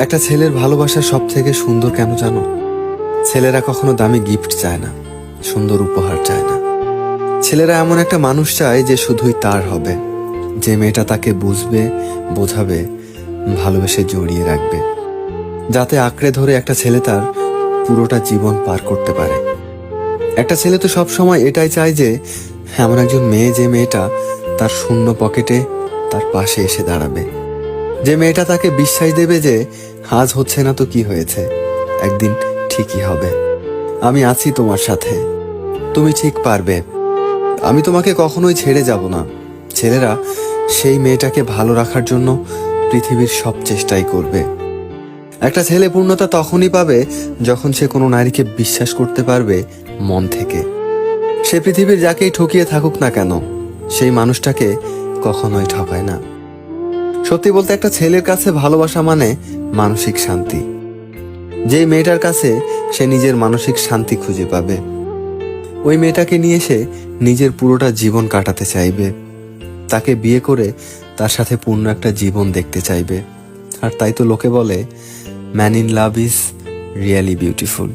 একটা ছেলের ভালোবাসা সব থেকে সুন্দর কেন জানো? ছেলেরা কখনো দামি গিফট চায় না, সুন্দর উপহার চায় না। ছেলেরা এমন একটা মানুষ চায় যে শুধুই তার হবে, যে মেয়েটা তাকে বুঝবে, বোঝাবে, ভালোবেসে জড়িয়ে রাখবে, যাতে আঁকড়ে ধরে একটা ছেলে তার পুরোটা জীবন পার করতে পারে। একটা ছেলে তো সব সময় এটাই চায় যে এমন একজন মেয়ে, যে মেয়েটা তার শূন্য পকেটে তার পাশে এসে দাঁড়াবে, যে মেয়েটা তাকে বিশ্বাস দেবে যে আজ হচ্ছে না তো কি হয়েছে, একদিন ঠিকই হবে। আমি আছি তোমার সাথে, তুমি ঠিক পারবে, আমি তোমাকে কখনোই ছেড়ে যাব না। ছেলেরা সেই মেয়েটাকে ভালো রাখার জন্য পৃথিবীর সব চেষ্টাই করবে। একটা ছেলে পূর্ণতা তখনই পাবে যখন সে কোনো নারীকে বিশ্বাস করতে পারবে মন থেকে। সে পৃথিবীর যাকেই ঠকিয়ে থাকুক না কেন, সেই মানুষটাকে কখনোই ঠকায় না। সত্যি বলতে, একটা ছেলের কাছে ভালোবাসা মানে মানসিক শান্তি। যেই মেয়েটার কাছে সে নিজের মানসিক শান্তি খুঁজে পাবে, ওই মেয়েটাকে নিয়ে সে নিজের পুরোটা জীবন কাটাতে চাইবে, তাকে বিয়ে করে তার সাথে পূর্ণ একটা জীবন দেখতে চাইবে। আর তাই তো লোকে বলে, man in love is really beautiful.